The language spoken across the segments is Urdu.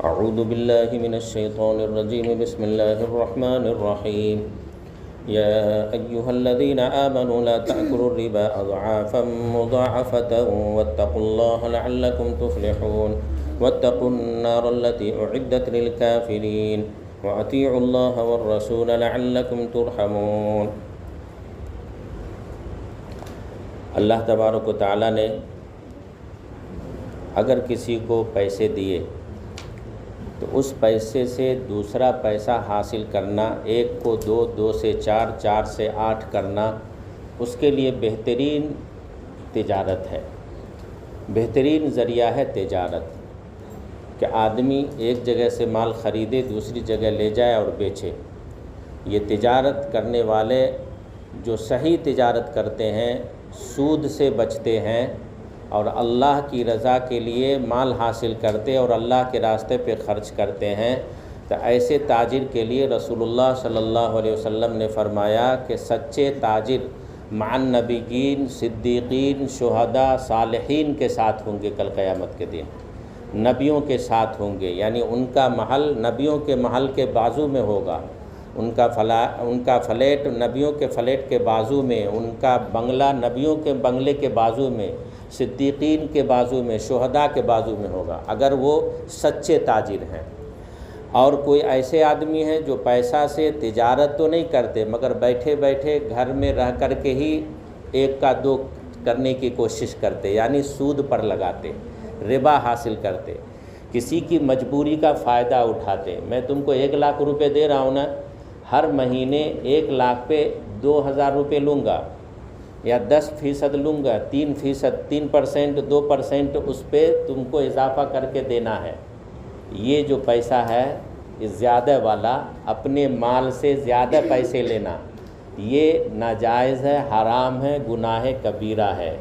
اعوذ باللہ من الشیطان الرجیم بسم اللہ الرحمن الرحیم یا ایہا الذین آمنوا لا تأکلوا الربا اضعافا مضاعفة واتقوا اللہ لعلکم تفلحون واتقوا النار التي اعدت للکافرین واطیعوا اللہ والرسول لعلکم ترحمون۔ اللہ تبارک و تعالیٰ نے اگر کسی کو پیسے دیے تو اس پیسے سے دوسرا پیسہ حاصل کرنا، ایک کو دو، دو سے چار، چار سے آٹھ کرنا، اس کے لیے بہترین تجارت ہے، بہترین ذریعہ ہے تجارت، کہ آدمی ایک جگہ سے مال خریدے دوسری جگہ لے جائے اور بیچے۔ یہ تجارت کرنے والے جو صحیح تجارت کرتے ہیں، سود سے بچتے ہیں اور اللہ کی رضا کے لیے مال حاصل کرتے اور اللہ کے راستے پہ خرچ کرتے ہیں، تو ایسے تاجر کے لیے رسول اللہ صلی اللہ علیہ وسلم نے فرمایا کہ سچے تاجر مع النبیین، صدیقین، شہداء، صالحین کے ساتھ ہوں گے کل قیامت کے دن، نبیوں کے ساتھ ہوں گے، یعنی ان کا محل نبیوں کے محل کے بازو میں ہوگا، ان کا فلیٹ نبیوں کے فلیٹ کے بازو میں، ان کا بنگلہ نبیوں کے بنگلے کے بازو میں، صدیقین کے بازو میں، شہداء کے بازو میں ہوگا، اگر وہ سچے تاجر ہیں۔ اور کوئی ایسے آدمی ہیں جو پیسہ سے تجارت تو نہیں کرتے مگر بیٹھے بیٹھے گھر میں رہ کر کے ہی ایک کا دو کرنے کی کوشش کرتے، یعنی سود پر لگاتے، ربا حاصل کرتے، کسی کی مجبوری کا فائدہ اٹھاتے۔ میں تم کو 1,00,000 روپے دے رہا ہوں نا، ہر مہینے 1,00,000 پہ 2,000 روپے لوں گا یا 10% لوں گا، 3%، 3%، 2% اس پہ تم کو اضافہ کر کے دینا ہے۔ یہ جو پیسہ ہے زیادہ والا، اپنے مال سے زیادہ پیسے لینا، یہ ناجائز ہے، حرام ہے، گناہ کبیرہ ہے۔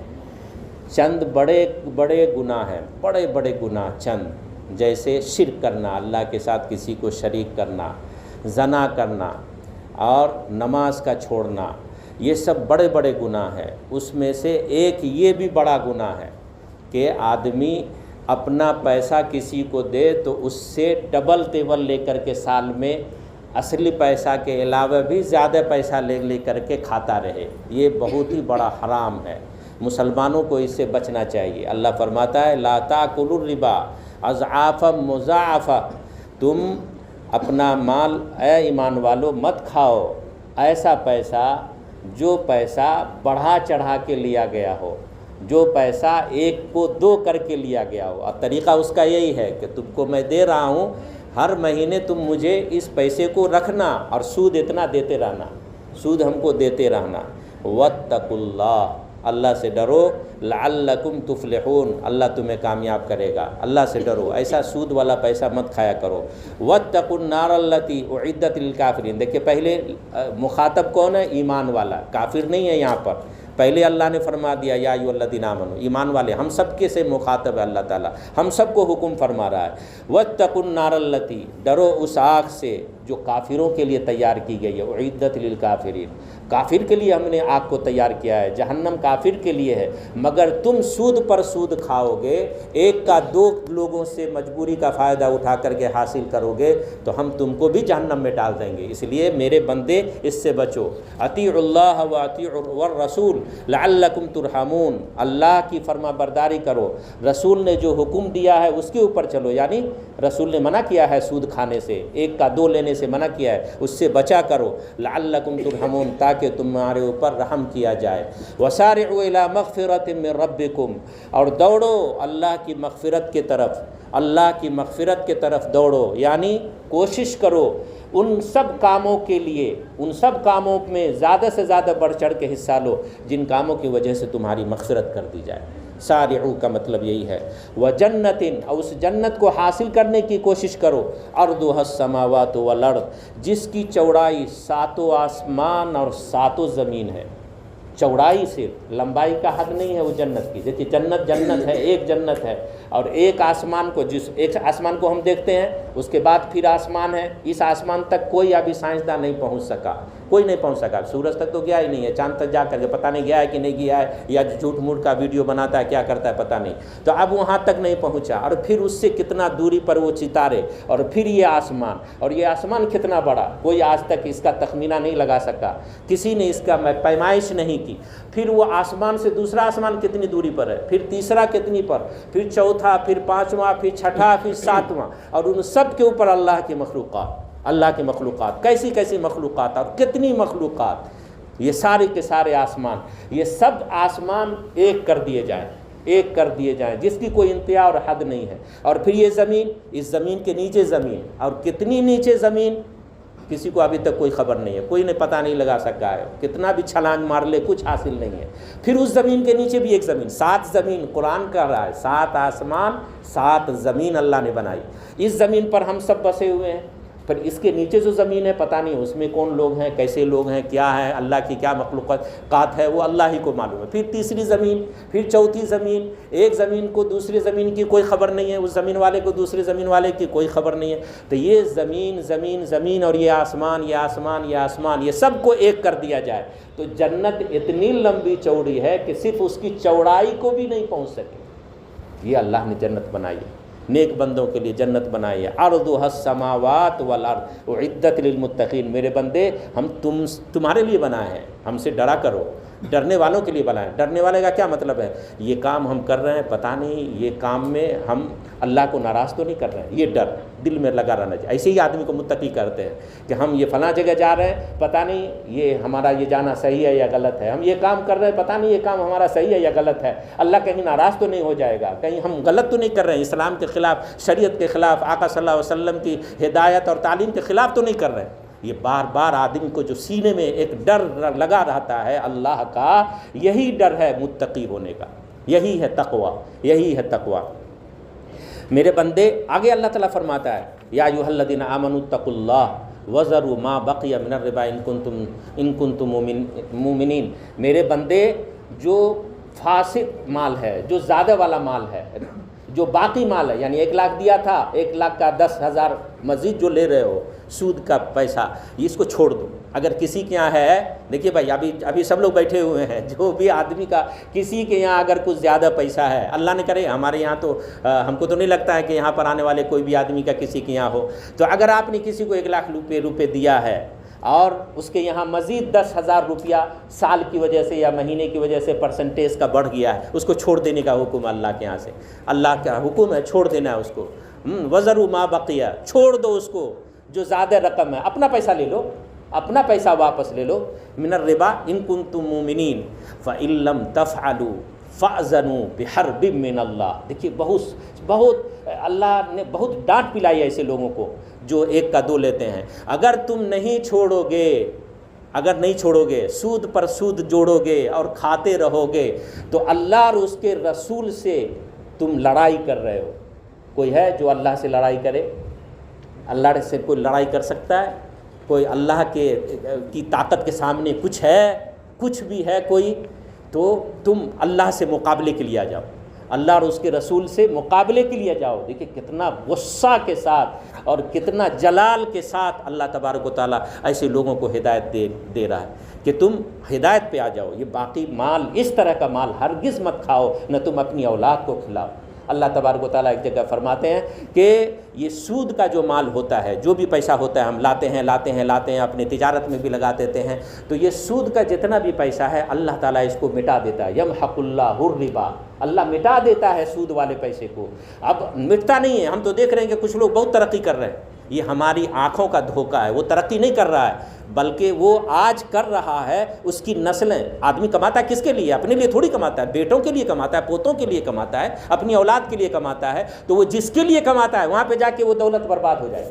چند بڑے بڑے گناہ ہیں، بڑے بڑے گناہ چند، جیسے شرک کرنا، اللہ کے ساتھ کسی کو شریک کرنا، زنا کرنا اور نماز کا چھوڑنا، یہ سب بڑے بڑے گناہ ہیں۔ اس میں سے ایک یہ بھی بڑا گناہ ہے کہ آدمی اپنا پیسہ کسی کو دے تو اس سے ڈبل تیول لے کر کے سال میں اصلی پیسہ کے علاوہ بھی زیادہ پیسہ لے کر کے کھاتا رہے، یہ بہت ہی بڑا حرام ہے۔ مسلمانوں کو اس سے بچنا چاہیے۔ اللہ فرماتا ہے لا تاکلوا الربا اضعافا مضاعفا، تم اپنا مال اے ایمان والو مت کھاؤ ایسا پیسہ جو پیسہ بڑھا چڑھا کے لیا گیا ہو، جو پیسہ ایک کو دو کر کے لیا گیا ہو۔ اور طریقہ اس کا یہی ہے کہ تم کو میں دے رہا ہوں، ہر مہینے تم مجھے اس پیسے کو رکھنا اور سود اتنا دیتے رہنا، سود ہم کو دیتے رہنا۔ واتقوا اللہ، اللہ سے ڈرو، لعلکم تفلحون، اللہ تمہیں کامیاب کرے گا، اللہ سے ڈرو، ایسا سود والا پیسہ مت کھایا کرو۔ واتقوا النار التی اعدت للکافرین، دیکھیں پہلے مخاطب کون ہے؟ ایمان والا، کافر نہیں ہے یہاں پر۔ پہلے اللہ نے فرما دیا یا ایھا الذین آمنوا، ایمان والے، ہم سب کے سے مخاطب ہے اللہ تعالیٰ، ہم سب کو حکم فرما رہا ہے۔ واتقوا النار التی، ڈرو اس آگ سے جو کافروں کے لیے تیار کی گئی ہے، اعدت للکافرین، کافر کے لیے ہم نے آگ کو تیار کیا ہے، جہنم کافر کے لیے ہے۔ مگر تم سود پر سود کھاؤ گے، ایک کا دو لوگوں سے مجبوری کا فائدہ اٹھا کر کے حاصل کرو گے تو ہم تم کو بھی جہنم میں ڈال دیں گے۔ اس لیے میرے بندے اس سے بچو۔ اطیعوا اللہ واطیعوا الرسول لعلکم ترحمون، اللہ کی فرما برداری کرو، رسول نے جو حکم دیا ہے اس کے اوپر چلو، یعنی رسول نے منع کیا ہے سود کھانے سے، ایک کا دو لینے سے منع کیا ہے، اس سے بچا کرو، لعلکم ترحمون، تاکہ تمہارے اوپر رحم کیا جائے۔ وسارعوا الی مغفرۃ من ربکم، اور دوڑو اللہ کی مغفرت کے طرف، اللہ کی مغفرت کے طرف دوڑو، یعنی کوشش کرو ان سب کاموں کے لیے، ان سب کاموں میں زیادہ سے زیادہ بڑھ چڑھ کے حصہ لو جن کاموں کی وجہ سے تمہاری مغفرت کر دی جائے۔ سارعوا کا مطلب یہی ہے۔ وجنت، اور اس جنت کو حاصل کرنے کی کوشش کرو، عرضها السماوات والارض، جس کی چوڑائی ساتوں آسمان اور ساتوں زمین ہے۔ چوڑائی صرف، لمبائی کا حد نہیں ہے وہ جنت کی۔ دیکھیے جنت جنت ہے، ایک جنت ہے، اور ایک آسمان کو، جس ایک آسمان کو ہم دیکھتے ہیں اس کے بعد پھر آسمان ہے، اس آسمان تک کوئی ابھی سائنسداں نہیں پہنچ سکا، کوئی نہیں پہنچ سکا، سورج تک تو گیا ہی نہیں ہے، چاند تک جا کر کے پتہ نہیں گیا ہے کہ نہیں گیا ہے، یا جھوٹ موٹ کا ویڈیو بناتا ہے، کیا کرتا ہے پتہ نہیں، تو اب وہاں تک نہیں پہنچا، اور پھر اس سے کتنا دوری پر وہ ستارے، اور پھر یہ آسمان، اور یہ آسمان کتنا بڑا، کوئی آج تک اس کا تخمینہ نہیں لگا سکا، کسی نے اس کا پیمائش نہیں کی، پھر وہ آسمان سے دوسرا آسمان کتنی دوری پر ہے، پھر تیسرا کتنی پر، پھر چوتھا، پھر پانچواں، پھر چھٹا، پھر ساتواں، اور ان سب کے اوپر اللہ کی مخلوقات، اللہ کی مخلوقات، کیسی کیسی مخلوقات اور کتنی مخلوقات، یہ سارے کے سارے آسمان، یہ سب آسمان ایک کر دیے جائیں، ایک کر دیے جائیں، جس کی کوئی انتہا اور حد نہیں ہے، اور پھر یہ زمین، اس زمین کے نیچے زمین، اور کتنی نیچے زمین کسی کو ابھی تک کوئی خبر نہیں ہے، کوئی نے پتہ نہیں لگا سکا ہے، کتنا بھی چھلانگ مار لے کچھ حاصل نہیں ہے، پھر اس زمین کے نیچے بھی ایک زمین، 7 زمین، قرآن کہہ رہا ہے 7 آسمان 7 زمین اللہ نے بنائی، اس زمین پر ہم سب بسے ہوئے ہیں، پھر اس کے نیچے جو زمین ہے پتہ نہیں اس میں کون لوگ ہیں، کیسے لوگ ہیں، کیا ہے، اللہ کی کیا مخلوقات ہے، وہ اللہ ہی کو معلوم ہے، پھر تیسری زمین، پھر چوتھی زمین، ایک زمین کو دوسری زمین کی کوئی خبر نہیں ہے، اس زمین والے کو دوسری زمین والے کی کوئی خبر نہیں ہے، تو یہ زمین زمین زمین اور یہ آسمان یہ آسمان یہ آسمان، یہ سب کو ایک کر دیا جائے تو جنت اتنی لمبی چوڑی ہے کہ صرف اس کی چوڑائی کو بھی نہیں پہنچ سکے، یہ اللہ نے جنت بنائی ہے، نیک بندوں کے لیے جنت بنائی ہے، عرضها السماوات والارض اعدت للمتقین، میرے بندے ہم تمہارے لیے بنائے ہیں، ہم سے ڈرا کرو، ڈرنے والوں کے لیے بنائے ہیں، ڈرنے والے کا کیا مطلب ہے، یہ کام ہم کر رہے ہیں پتہ نہیں یہ کام میں ہم اللہ کو ناراض تو نہیں کر رہے ہیں، یہ ڈر دل میں لگا رہنا چاہیے، ایسے ہی آدمی کو متقی کرتے ہیں کہ ہم یہ فلاں جگہ جا رہے ہیں پتہ نہیں یہ ہمارا یہ جانا صحیح ہے یا غلط ہے، ہم یہ کام کر رہے ہیں پتہ نہیں یہ کام ہمارا صحیح ہے یا غلط ہے، اللہ کہیں ناراض تو نہیں ہو جائے گا، کہیں ہم غلط تو نہیں کر رہے ہیں، اسلام کے خلاف، شریعت کے خلاف، آقا صلی اللہ علیہ وسلم کی ہدایت اور تعلیم کے خلاف تو نہیں کر رہے ہیں، یہ بار بار آدمی کو جو سینے میں ایک ڈر لگا رہتا ہے اللہ کا، یہی ڈر ہے متقی ہونے کا، یہی ہے تقوی، یہی ہے تقوی۔ میرے بندے آگے اللہ تعالیٰ فرماتا ہے یا ایھا الذین آمنوا اتقوا اللہ وذروا ما بقی من الربا ان کنتم مؤمنین، میرے بندے جو فاسد مال ہے، جو زیادہ والا مال ہے، جو باقی مال ہے، یعنی 1 لاکھ دیا تھا، 1 لاکھ کا 10,000 مزید جو لے رہے ہو سود کا پیسہ، اس کو چھوڑ دو۔ اگر کسی کے یہاں ہے، دیکھیے بھائی ابھی سب لوگ بیٹھے ہوئے ہیں، جو بھی آدمی کا کسی کے یہاں اگر کچھ زیادہ پیسہ ہے، اللہ نے کرے ہمارے یہاں تو ہم کو تو نہیں لگتا ہے کہ یہاں پر آنے والے کوئی بھی آدمی کا کسی کے یہاں ہو، تو اگر آپ نے کسی کو 1 لاکھ روپے دیا ہے اور اس کے یہاں مزید 10,000 روپیہ سال کی وجہ سے یا مہینے کی وجہ سے پرسنٹیج کا بڑھ گیا ہے، اس کو چھوڑ دینے کا حکم اللہ کے یہاں سے، اللہ کا حکم ہے چھوڑ دینا ہے اس کو، وذروا ما بقیہ، چھوڑ دو اس کو، جو زیادہ رقم ہے، اپنا پیسہ لے لو، اپنا پیسہ واپس لے لو، من الربا ان کنتم مؤمنین فإن لم تفعلوا فأذنوا بحرب من اللہ۔ دیکھیے بہت اللہ نے بہت ڈانٹ پلائی ہے ایسے لوگوں کو جو 1 کا 2 لیتے ہیں، اگر تم نہیں چھوڑو گے، سود پر سود جوڑو گے اور کھاتے رہو گے تو اللہ اور اس کے رسول سے تم لڑائی کر رہے ہو۔ کوئی ہے جو اللہ سے لڑائی کرے؟ اللہ سے کوئی لڑائی کر سکتا ہے؟ کوئی اللہ کی طاقت کے سامنے کچھ بھی ہے کوئی؟ تو تم اللہ سے مقابلے کے لیے آ جاؤ، اللہ اور اس کے رسول سے مقابلے کے لیے جاؤ۔ دیکھیں کتنا غصہ کے ساتھ اور کتنا جلال کے ساتھ اللہ تبارک و تعالیٰ ایسے لوگوں کو ہدایت دے رہا ہے کہ تم ہدایت پہ آ جاؤ، یہ باقی مال، اس طرح کا مال ہرگز مت کھاؤ، نہ تم اپنی اولاد کو کھلاؤ۔ اللہ تبارک و تعالیٰ ایک جگہ فرماتے ہیں کہ یہ سود کا جو مال ہوتا ہے، جو بھی پیسہ ہوتا ہے، ہم لاتے ہیں اپنی تجارت میں بھی لگا دیتے ہیں، تو یہ سود کا جتنا بھی پیسہ ہے اللہ تعالیٰ اس کو مٹا دیتا ہے، یمحق اللہ الربا، اللہ مٹا دیتا ہے سود والے پیسے کو۔ اب مٹتا نہیں ہے، ہم تو دیکھ رہے ہیں کہ کچھ لوگ بہت ترقی کر رہے ہیں، یہ ہماری آنکھوں کا دھوکہ ہے، وہ ترقی نہیں کر رہا ہے بلکہ وہ آج کر رہا ہے، اس کی نسلیں، آدمی کماتا ہے کس کے لیے؟ اپنے لیے تھوڑی کماتا ہے، بیٹوں کے لیے کماتا ہے، پوتوں کے لیے کماتا ہے، اپنی اولاد کے لیے کماتا ہے، تو وہ جس کے لیے کماتا ہے وہاں پہ جا کے وہ دولت برباد ہو جائے گی،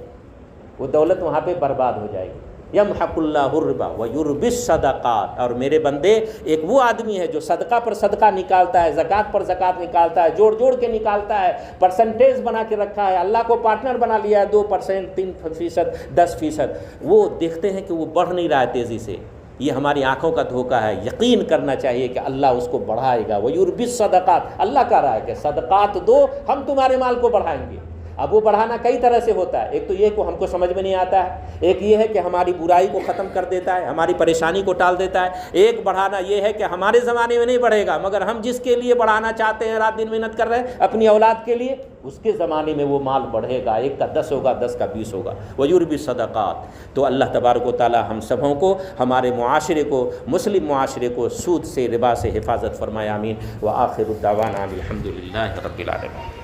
وہ دولت وہاں پہ برباد ہو جائے گی۔ یمحق اللہ الربا ویربی الصدقات، اور میرے بندے ایک وہ آدمی ہے جو صدقہ پر صدقہ نکالتا ہے، زکوٰۃ پر زکوٰۃ نکالتا ہے، جوڑ کے نکالتا ہے، پرسنٹیج بنا کے رکھا ہے، اللہ کو پارٹنر بنا لیا ہے، 2%، 3%، 10%، وہ دیکھتے ہیں کہ وہ بڑھ نہیں رہا ہے تیزی سے، یہ ہماری آنکھوں کا دھوکہ ہے۔ یقین کرنا چاہیے کہ اللہ اس کو بڑھائے گا۔ ویربی الصدقات، اللہ کہہ رہا ہے کہ صدقات دو، ہم تمہارے مال کو بڑھائیں گے۔ اب وہ بڑھانا کئی طرح سے ہوتا ہے، ایک تو یہ کہ ہم کو سمجھ میں نہیں آتا ہے، ایک یہ ہے کہ ہماری برائی کو ختم کر دیتا ہے، ہماری پریشانی کو ٹال دیتا ہے، ایک بڑھانا یہ ہے کہ ہمارے زمانے میں نہیں بڑھے گا مگر ہم جس کے لیے بڑھانا چاہتے ہیں، رات دن محنت کر رہے ہیں اپنی اولاد کے لیے، اس کے زمانے میں وہ مال بڑھے گا، 1 کا 10 ہوگا، 10 کا 20 ہوگا۔ وَيُرْبِي الصَّدَقَاتِ، تو اللہ تبارک و تعالی ہم سبوں کو، ہمارے معاشرے کو، مسلم معاشرے کو سود سے، ربا سے حفاظت فرمائے، آمین۔ وآخر الدعوانا الحمد للہ رب العالمین۔